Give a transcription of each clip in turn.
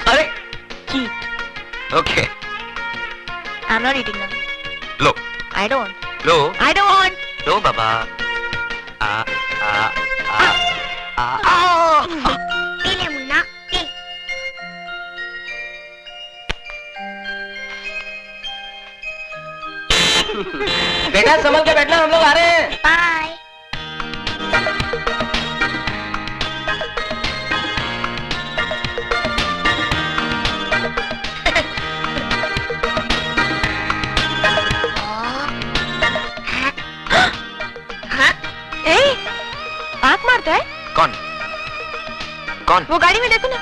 अरे Cheat. Okay I'm not eating now. Low I don't. Low I don't want. Low Baba P ले Munna, P. बेटा संभल के बैठना, हम लोग आ रहे हैं। Bye. आँख मारता है? कौन कौन? वो गाड़ी में देखो ना.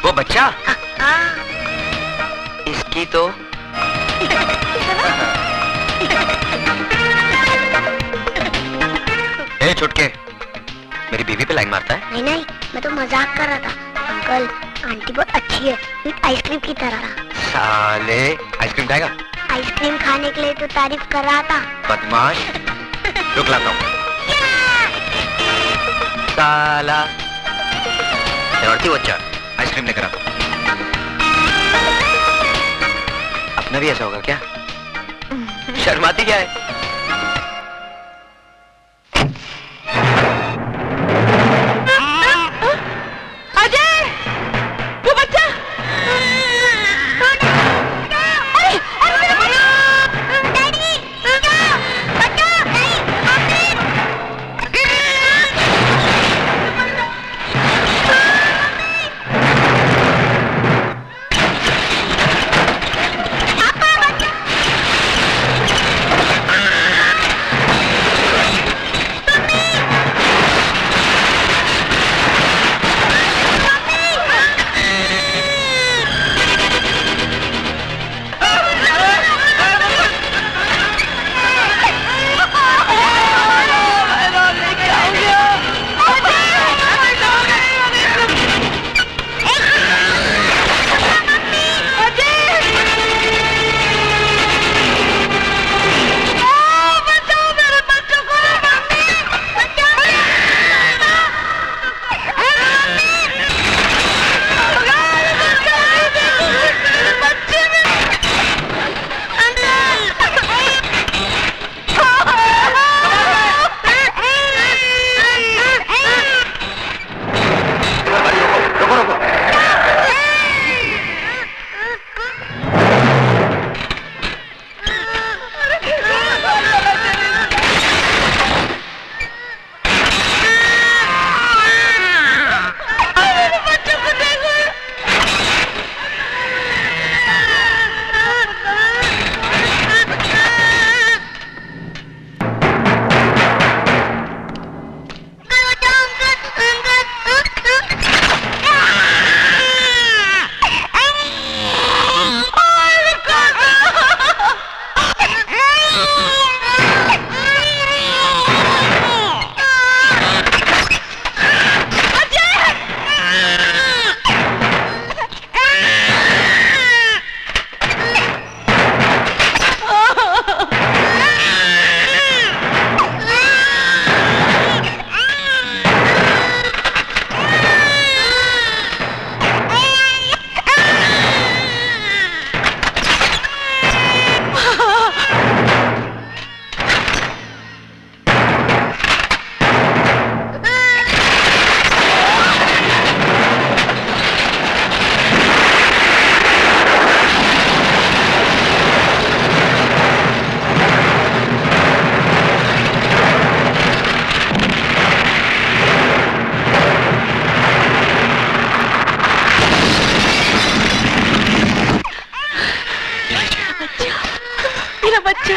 वो बच्चा? इसकी तो ए छुटके, मेरी बीवी पे लाइन मारता है? नहीं नहीं, मैं तो मजाक कर रहा था. अंकल, आंटी बहुत अच्छी है, एक आइसक्रीम की तरह. साले आइसक्रीम खाएगा? आइसक्रीम खाने के लिए तो तारीफ कर रहा था. बदमाश, रुक लाता हूँ. साला शरारती बच्चा, आइसक्रीम लेकर आता हूँ. अपना भी ऐसा होगा क्या? शर्माती क्या है? बच्चा।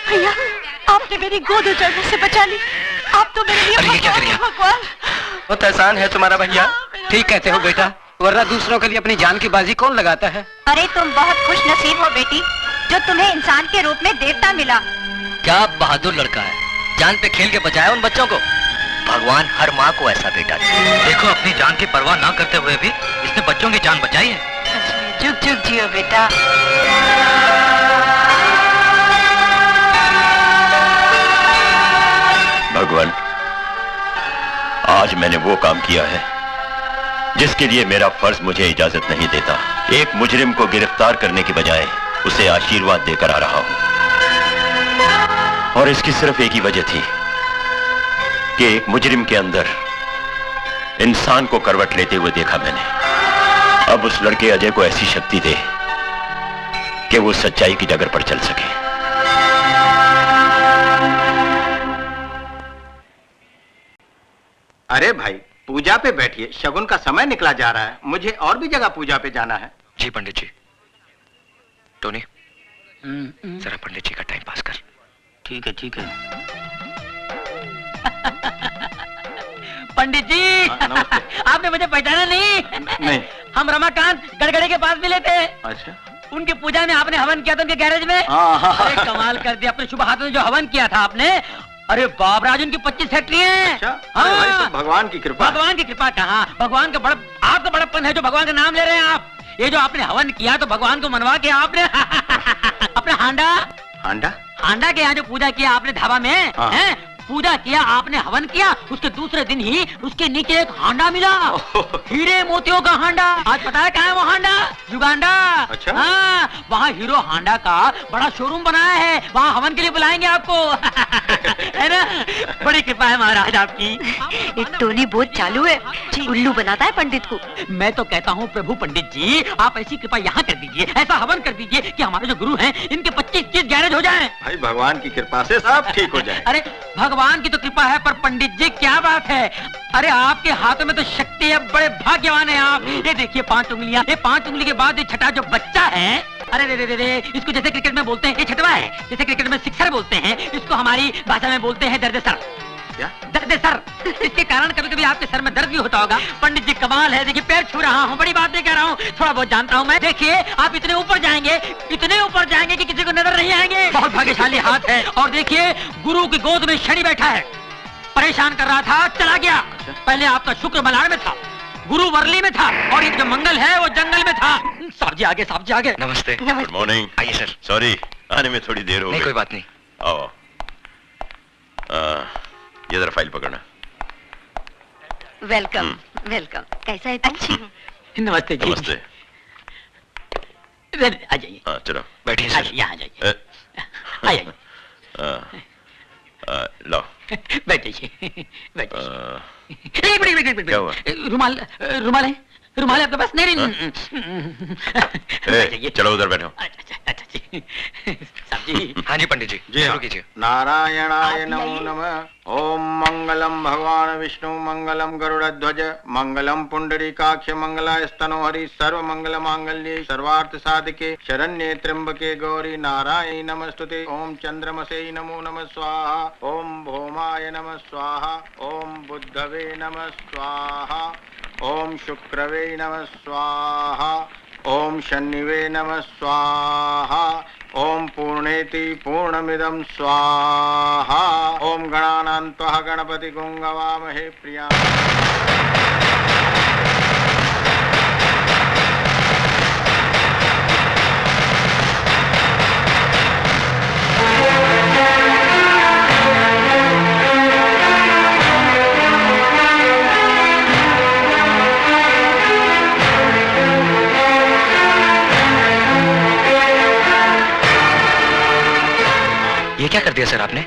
भैया, आपने मेरी गोद उजाड़ने से बचा ली। आप तो मेरे लिए भगवान। बहुत एहसान है तुम्हारा भैया। ठीक कहते हो बेटा, वरना दूसरों के लिए अपनी जान की बाजी कौन लगाता है। अरे तुम बहुत खुश नसीब हो बेटी, जो तुम्हें इंसान के रूप में देवता मिला। क्या बहादुर लड़का है, जान पे खेल के बचाया उन बच्चों को। भगवान हर माँ को ऐसा बेटा दे। देखो, अपनी जान की परवाह ना करते हुए भी इसने बच्चों की जान बचाई है। जुग जुग जियो बेटा। आज मैंने वो काम किया है जिसके लिए मेरा फर्ज मुझे इजाजत नहीं देता। एक मुजरिम को गिरफ्तार करने की बजाय उसे आशीर्वाद देकर आ रहा हूं, और इसकी सिर्फ एक ही वजह थी कि एक मुजरिम के अंदर इंसान को करवट लेते हुए देखा मैंने। अब उस लड़के अजय को ऐसी शक्ति दे कि वो सच्चाई की डगर पर चल सके। अरे भाई, पूजा पे बैठिए, शगुन का समय निकला जा रहा है। मुझे और भी जगह पूजा पे जाना है। जी पंडित जी। टोनी, जरा पंडित जी का टाइम पास कर। ठीक है ठीक है। पंडित जी, आपने मुझे पहचाना नहीं? नहीं। हम रमाकांत गड़गड़े के पास मिले थे। अच्छा। उनकी पूजा में आपने हवन किया था उनके गैरेज में। अरे कमाल कर दिया, अपने शुभ हाथों में जो हवन किया था आपने। अरे बाप राज, उनकी 25 फैक्ट्री है। अच्छा? अरे भाई, तो भगवान की कृपा। भगवान की कृपा कहाँ, भगवान का बड़ा, आपका बड़प्पन है जो भगवान का नाम ले रहे हैं आप। ये जो आपने हवन किया तो भगवान को मनवा के आपने अपना हांडा के यहाँ जो पूजा किया आपने धाबा में, है पूजा किया आपने, हवन किया, उसके दूसरे दिन ही उसके नीचे एक हांडा मिला, हीरे मोतियों का हांडा। आज पता है कहाँ है वो हांडा? युगांडा। अच्छा? हाँ, वहाँ हीरो हांडा का बड़ा शोरूम बनाया है, वहाँ हवन के लिए बुलाएंगे आपको। है ना? बड़ी कृपा है महाराज आपकी। एक टोनी बहुत चालू है, उल्लू बनाता है पंडित को। मैं तो कहता हूँ प्रभु पंडित जी, आप ऐसी कृपा यहाँ कर दीजिए, ऐसा हवन कर दीजिए कि हमारे जो गुरु हैं इनके 25-30 गैरेज हो जाएं। भाई भगवान की कृपा से सब ठीक हो जाए। अरे भगवान की तो कृपा है, पर पंडित जी क्या बात है, अरे आपके हाथों में तो शक्ति है, बड़े भाग्यवान है आप। ये देखिए 5 उंगलियां, ये 5 उंगली के बाद ये छठा जो बच्चा है, अरे रे रे रे, इसको जैसे क्रिकेट में बोलते हैं ये छठवा है, जैसे क्रिकेट में सिक्सर बोलते हैं, इसको हमारी भाषा में बोलते हैं दर्द सर। क्या? दर्द सर। इसके कारण कभी कभी आपके सर में दर्द भी होता होगा। पंडित जी कमाल है, देखिए पैर छू रहा हूँ, बड़ी बात नहीं कह रहा हूँ, थोड़ा बहुत जानता हूँ मैं। देखिए आप इतने ऊपर जाएंगे कि किसी को नजर नहीं आएंगे। बहुत भाग्यशाली हाथ है। और देखिए गुरु की गोद में शनि बैठा है, परेशान कर रहा था, चला गया। पहले आपका शुक्र मलाड़ में था, गुरु वर्ली में था, और एक जो मंगल है वो जंगल में था। साहब जी आगे, साहब जी आगे। नमस्ते। Good morning. आइए सर। सॉरी, आने में थोड़ी देर हो गई। नहीं कोई बात नहीं। आओ। ये जरा फाइल पकड़ना। Welcome welcome. कैसा है? अच्छी। नमस्ते जी। नमस्ते। आ जाइए। हाँ चलो बैठिए सर। यहाँ आ जाइए, आ जाइए। लो बैठिए बैठिए। क्या हुआ? रुमाल रुमाल है, रुमाल है आपके पास? नहीं। चलो उधर बैठो। अच्छा जी। साहब जी। हाँ जी पंडित जी, जी शुरू हाँ। कीजिए। नारायणाय नमो नमः। ओम मंगलम भगवान विष्णु, मंगलम गरुड़ध्वज, मंगलम पुंडरीकाक्ष, मंगलास्तनो हरि, सर्व मंगल मांगल्ये, सर्वार्थ साधिके, शरण्ये त्र्यंबके गौरी, नारायणी नमस्तुते। ओम चंद्रमसे नमो नमः स्वाहा, ओम भौमाय नमः स्वाहा, ओम बुद्धवे नमः स्वाहा, ओम शुक्रवे नमः स्वाहा, ओम शनिवे नमः स्वाहा, ओम पूर्णेति पूर्णमिदं स्वाहा, ओम गणानान्त्वा गणपति गुंगवामहे प्रिया। ये क्या कर दिया सर आपने?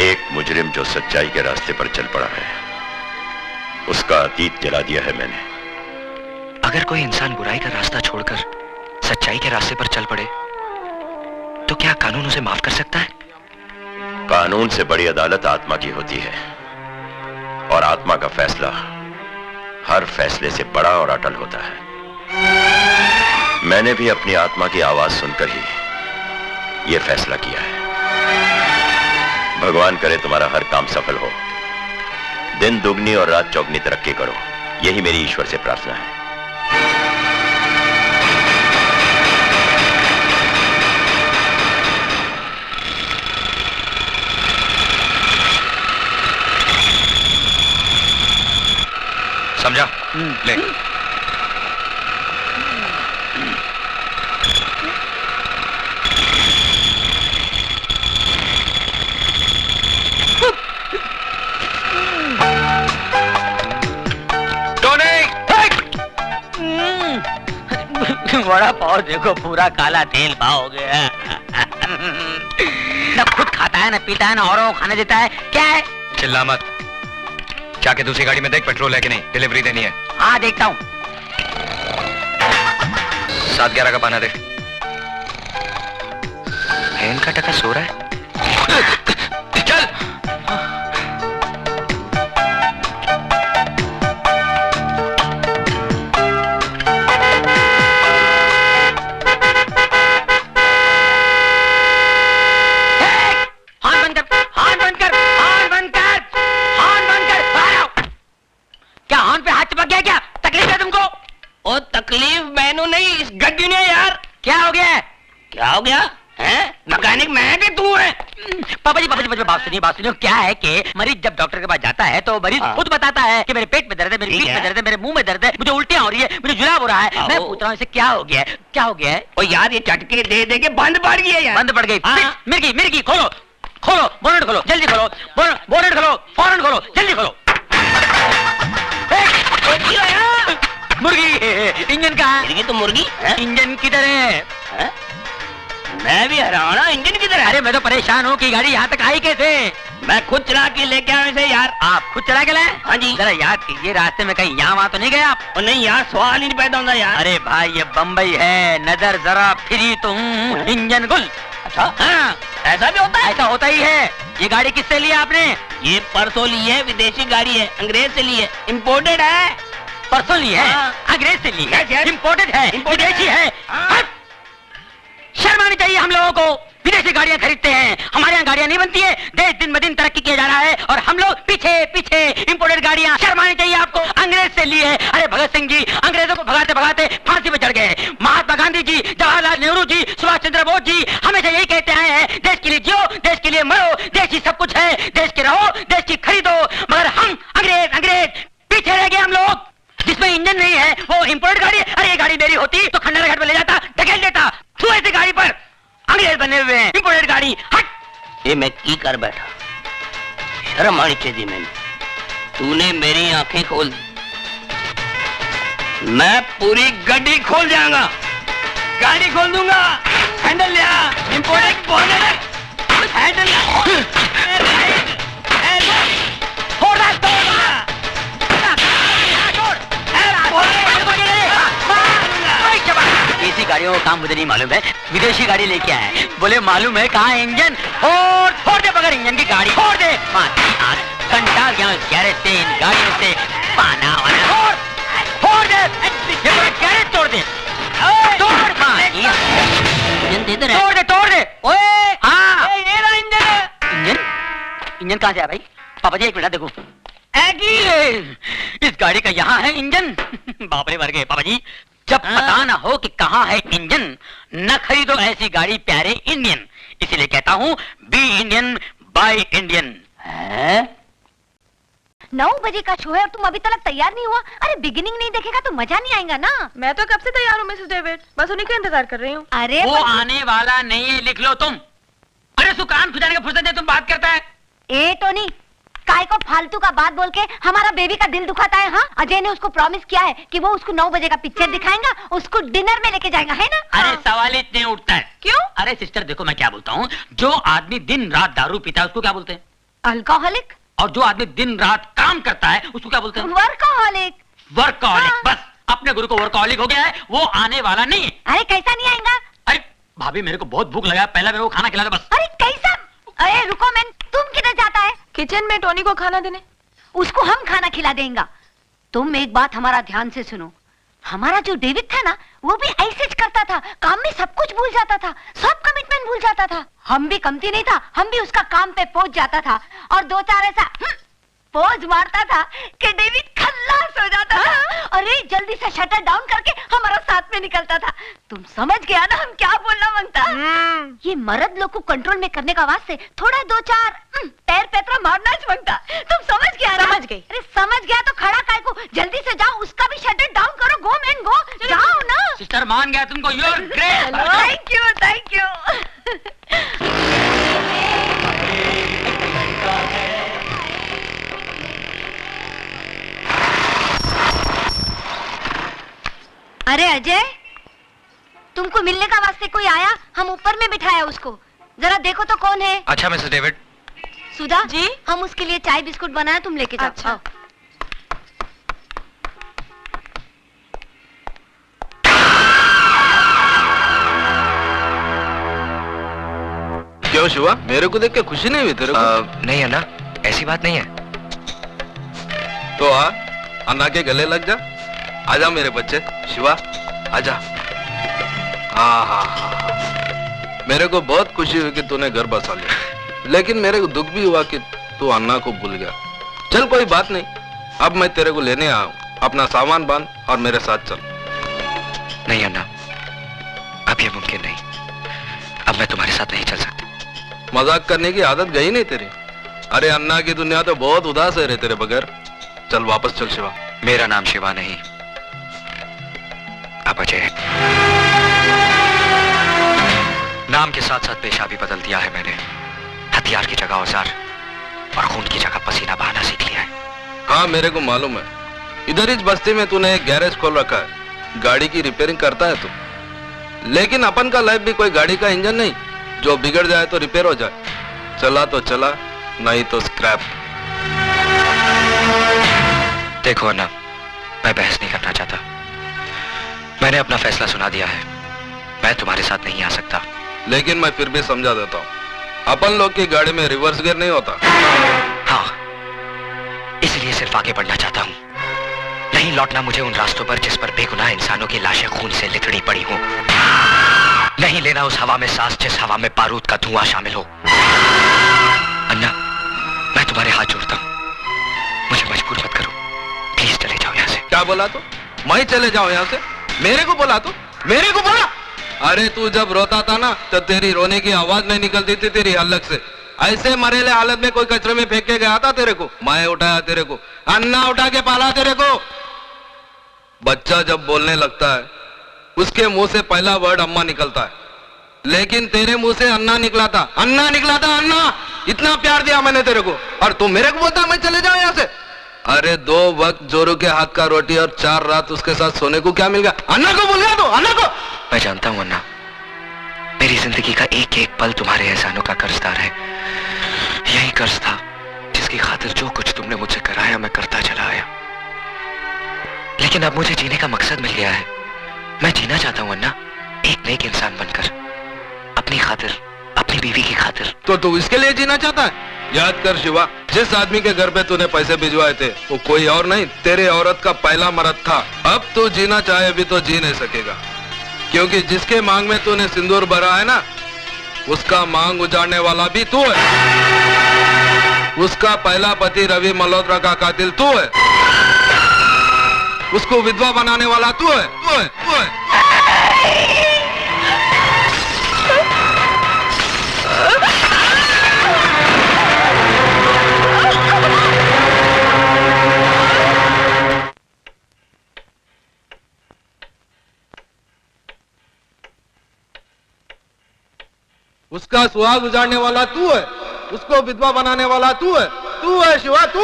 एक मुजरिम जो सच्चाई के रास्ते पर चल पड़ा है, उसका अतीत जला दिया है मैंने। अगर कोई इंसान बुराई का रास्ता छोड़कर सच्चाई के रास्ते पर चल पड़े तो क्या कानून उसे माफ कर सकता है? कानून से बड़ी अदालत आत्मा की होती है, और आत्मा का फैसला हर फैसले से बड़ा और अटल होता है। मैंने भी अपनी आत्मा की आवाज सुनकर ही यह फैसला किया है। भगवान करे तुम्हारा हर काम सफल हो, दिन दुगनी और रात चौगनी तरक्की करो, यही मेरी ईश्वर से प्रार्थना है। समझा? ले। और देखो पूरा काला तेल भाव हो गया। न खुद खाता है, न पीता है, न औरों को खाने देता है। क्या है? चिल्ला मत। जाके दूसरी गाड़ी में देख पेट्रोल है कि नहीं, डिलीवरी देनी है। हाँ देखता हूँ। 7-11 का पाना दे। बहन का टका सो रहा है। चल। तकलीफ मैनू नहीं, इस गड्डी ने यार। क्या हो गया? क्या हो गया है? मैकेनिक मैं कि तू है? पापा जी बात सुनिए। क्या है कि मरीज जब डॉक्टर के पास जाता है तो मरीज खुद बताता है कि मेरे पेट में दर्द है, मेरी पीठ में दर्द है, मेरे मुंह में दर्द है, मुझे उल्टियां हो रही है, मुझे जुलाब हो रहा है। मैं पूछ रहा हूँ इसे क्या हो गया है? क्या हो गया है? ओ यार ये चटके दे दे के बंद पड़ गई है यार। बंद पड़ गई। मिर्गी खोलो बोनट खोलो, जल्दी खोलो। बोनट खोलो, फौरन खोलो, जल्दी खोलो। मुर्गी इंजन कहाँ है? तो मुर्गी इंजन किधर है? मैं भी हैरान हूं, इंजन किधर है? अरे मैं तो परेशान हूँ कि गाड़ी यहाँ तक आई कैसे? मैं खुद चला के लेके आया इसे यार। आप खुद चला के लाए? हाँ जी। जरा याद कीजिए रास्ते में कहीं यहाँ वहाँ तो नहीं गए आप? और नहीं यार, सवाल ही नहीं पैदा होता यार। अरे भाई ये बम्बई है, नजर जरा फिरी तुम इंजन गुल। अच्छा हाँ, ऐसा भी होता है? ऐसा होता ही है। ये गाड़ी किससे ली आपने? ये परसों ली है, विदेशी गाड़ी है, अंग्रेज से ली है, इम्पोर्टेड है। परसों ली है, अंग्रेज से ली है, इम्पोर्टेड है, विदेशी है। शर्म आनी चाहिए हम लोगों को। विदेशी गाड़ियां खरीदते हैं, हमारे यहाँ गाड़ियां नहीं बनती है। देश दिन ब दिन तरक्की किया जा रहा है और हम लोग पीछे इंपोर्टेड गाड़ियां। शर्म आनी चाहिए आपको। अंग्रेज से ली है। अरे भगत सिंह जी अंग्रेजों को भगाते भगाते फांसी पे चढ़ गए। महात्मा गांधी जी, जवाहरलाल नेहरू जी, सुभाष चंद्र बोस जी हमेशा यही कहते आए हैं, देश के लिए जियो, देश के लिए मरो, देश ही सब कुछ है, देश के रहो, देश की खरीदो। मगर हम अंग्रेज पीछे रह गए। हम लोग जिसमें इंजन नहीं है वो इंपोर्टेड गाड़ी है। अरे ये गाड़ी मेरी होती तो खंडर घाट में ले जाता, ढकेल देता। तू ऐसी गाड़ी पर अंग्रेज बने हुए हैं, इंपोर्टेड गाड़ी। हट। ये मैं की कर बैठा, शर्म आनी चाहिए मैंने। तूने मेरी आंखें खोल दी, मैं पूरी गड्डी खोल जाऊंगा, गाड़ी खोल दूंगा। हैंडल लिया, इंपोर्टेड बोनट हैंडल ऐसी गाड़ियों का काम मुझे नहीं मालूम है। विदेशी गाड़ी लेके आए, बोले मालूम है कहाँ इंजन? फोड़ दे बगैर इंजन की गाड़ी, फोड़ दे। घंटा गैरेज से इन गाड़ियों से पाना वाना फोड़ दे, गैरेज तोड़ दे, तोड़ दे। ओए हाँ इंजन कहाँ से आया भाई? पापा जी एक मिनट देखो, इस गाड़ी का यहाँ है इंजन। बाप रे मर गए पापा जी। जब पता ना हो कि कहाँ है इंजन, न खरीदो ऐसी गाड़ी प्यारे इंडियन। इसीलिए कहता हूँ बी इंडियन बाय इंडियन। 9 बजे का शो है और तुम अभी तक तैयार नहीं हुआ। अरे बिगिनिंग नहीं देखेगा तो मजा नहीं आएगा ना। मैं तो कब से तैयार हूँ मिसेस डेविड, बस उन्हीं का इंतजार कर रही हूँ। अरे वो आने वाला नहीं है, लिख लो तुम। अरे सुकान खुजाने का फुर्सत है, तुम बात करता है। ए टोनी, काय को फालतू का बात बोल के हमारा बेबी का दिल दुखाता है? हाँ, अजय ने उसको प्रॉमिस किया है कि वो उसको 9 बजे का पिक्चर दिखाएगा, उसको डिनर में लेके जाएगा, है ना? अरे सवाल इतने उठता है क्यों? अरे सिस्टर देखो मैं क्या बोलता हूँ, जो आदमी दिन रात दारू पीता है उसको क्या बोलते हैं? अल्कोहलिक। और जो आदमी दिन रात काम करता है उसको क्या बोलते हैं? वर्कोहलिक। वर्कोहलिक। हाँ। बस अपने गुरु को वर्कोहलिक हो गया है, वो आने वाला नहीं है। अरे कैसा नहीं आएगा? अरे भाभी मेरे को बहुत भूख लगा, पहले मेरे को खाना खिला दो बस। अरे कैसा? अरे रुको मैन, तुम किधर जाता है? किचन में टोनी को खाना देने। उसको हम खाना खिला देंगे। तुम एक बात हमारा ध्यान से सुनो, हमारा जो डेविड था ना वो भी ऐसे ही करता था, काम में सब कुछ भूल जाता था, सब कमिटमेंट भूल जाता था। हम भी कमती नहीं था, हम भी उसका काम पे पहुंच जाता था और 2-4 ऐसा पोज मारता था कि डेविड खल्लास हो जाता था। अरे जल्दी से शटर डाउन करके हमारा साथ में निकलता था। तुम समझ गया ना हम क्या बोलना मांगता? ये मर्द लोग को कंट्रोल में करने का वास्ते थोड़ा 2-4 पैर पैतरा मारना मांगता। तुम समझ गया ना? समझ गई। अरे समझ गया तो खड़ा काय को, जल्दी से जाओ, उसका भी शटर डाउन करो। गो मैन गो, जाओ ना। सिस्टर मान गया तुमको, you are great. Thank you thank you. अरे अजय, तुमको मिलने का वास्ते कोई आया, हम ऊपर में बिठाया उसको। जरा देखो तो कौन है। अच्छा मिसेस डेविड। सुधा जी? हम उसके लिए चाय बिस्कुट बनाया, तुम लेके जाओ। अच्छा। आओ। क्यों शिवा, मेरे को देख के खुशी नहीं हुई तेरे को? नहीं अन्ना, ऐसी बात नहीं है। तो आ, अन्ना के गले लग जा। आजा मेरे बच्चे, शिवा आजा। हाँ हाँ हाँ, मेरे को बहुत खुशी हुई कि तूने घर बसा लिया, लेकिन मेरे को दुख भी हुआ कि तू अन्ना को भूल गया। चल कोई बात नहीं, अब मैं तेरे को लेने आया हूँ। अपना सामान बांध और मेरे साथ चल। नहीं अन्ना, अब ये मुमकिन नहीं। अब मैं तुम्हारे साथ नहीं चल सकता। मजाक करने की आदत गई नहीं तेरी। अरे अन्ना की दुनिया तो बहुत उदास है रे तेरे बगैर। चल वापस चल शिवा। मेरा नाम शिवा नहीं, अब अजय है। नाम के साथ साथ पेशा भी बदल दिया है मैंने। हथियार की जगह औजार और खून की जगह पसीना बहाना सीख लिया है। हाँ मेरे को मालूम है, इधर इस बस्ती में तूने एक गैरेज खोल रखा है। गाड़ी की रिपेयरिंग करता है तू, लेकिन अपन का लाइफ भी कोई गाड़ी का इंजन नहीं जो बिगड़ जाए तो रिपेयर हो जाए। चला तो चला, नहीं तो स्क्रैप। देखो अन्ना, मैं बहस नहीं करना चाहता। मैंने अपना फैसला सुना दिया है। मैं तुम्हारे साथ नहीं आ सकता। लेकिन मैं फिर भी समझा देता हूँ, अपन लोग की गाड़ी में रिवर्स गियर नहीं होता। हाँ, इसलिए सिर्फ आगे बढ़ना चाहता हूँ, नहीं लौटना मुझे उन रास्तों पर जिस पर बेगुनाह इंसानों की लाशें खून से लिथड़ी पड़ी हो। नहीं लेना उस हवा में सांस जिस हवा में बारूद का धुआं शामिल हो। अन्ना, मैं तुम्हारे हाथ जोड़ता हूँ, मुझे मजबूर मत करो। प्लीज चले जाओ यहाँ से। क्या बोला तू? मैं चले जाऊं यहाँ से? मेरे को बोला तू? मेरे को बोला? अरे तू जब रोता था ना, तो तेरी रोने की आवाज नहीं निकलती थी तेरी हलक से। ऐसे मरेले हालत में कोई कचरे में फेंक के गया था तेरे को? मैं उठाया तेरे को, अन्ना उठा के पाला तेरे को। बच्चा जब बोलने लगता है उसके मुंह से पहला वर्ड अम्मा निकलता है, लेकिन तेरे मुंह से अन्ना निकला था। अन्ना निकला था, अन्ना। इतना प्यार दिया मैंने तेरे को, और तू मेरे को बोलता मैं चले जाऊं यहाँ से? अरे 2 वक्त जोरू के हाथ का रोटी और 4 रात उसके साथ सोने को क्या मिल गया? अन्ना को बोल गया तू, अन्ना को। मैं जानता हूँ अन्ना, मेरी जिंदगी का एक एक पल तुम्हारे एहसानों का कर्जदार है। यही कर्ज था जिसकी खातिर जो कुछ तुमने मुझसे कराया मैं करता चला आया। लेकिन अब मुझे जीने का मकसद मिल गया है। मैं जीना चाहता हूँ अन्ना, एक नेक इंसान बनकर, अपनी खातिर, अपनी बीवी की खातिर। तो तू इसके लिए जीना चाहता है? याद कर शिवा, जिस आदमी के घर पे तूने पैसे भिजवाए थे वो कोई और नहीं, तेरे औरत का पहला मर्द था। अब तू जीना चाहे भी तो जी नहीं सकेगा, क्योंकि जिसके मांग में तूने सिंदूर भरा है ना, उसका मांग उजाड़ने वाला भी तू है। उसका पहला पति रवि मल्होत्रा का कातिल तू है। उसको विधवा बनाने वाला तू है, तू है, तू है। उसका सुहाग उजाड़ने वाला तू है, उसको विधवा बनाने वाला तू है शिवा, तू।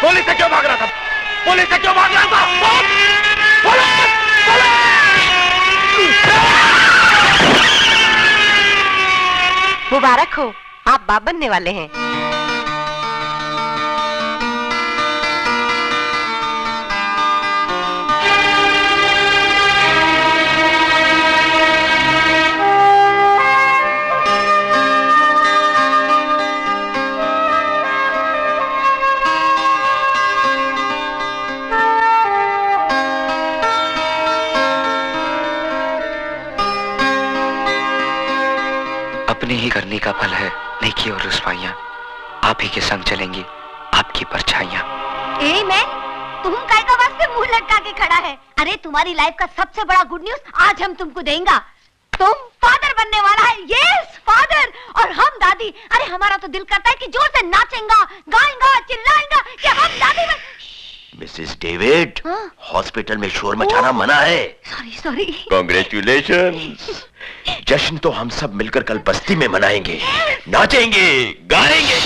पुलिस से क्यों भाग रहा था? पुलिस से क्यों भाग रहा था? मुबारक हो, आप बाप बनने वाले हैं। अपनी ही करनी का फल है नेकी और रुसवाइयां। आप ही के संग चलेंगी आपकी परछाइयां। ए मैं, तुम काय का वास्ते मुंह लटका के खड़ा है? अरे तुम्हारी लाइफ का सबसे बड़ा गुड न्यूज आज हम तुमको देंगे। तुम फादर बनने वाला है। यस फादर, और हम दादी। अरे हमारा तो दिल करता है कि जोर से नाचेंगा, गाएंगा, चिल्लाएंगा कि हम दादी बन। मिसेस डेविड, हॉस्पिटल में शोर मचाना मना है। सॉरी। कांग्रेचुलेशंस। जश्न तो हम सब मिलकर कल बस्ती में मनाएंगे, नाचेंगे, गाएंगे।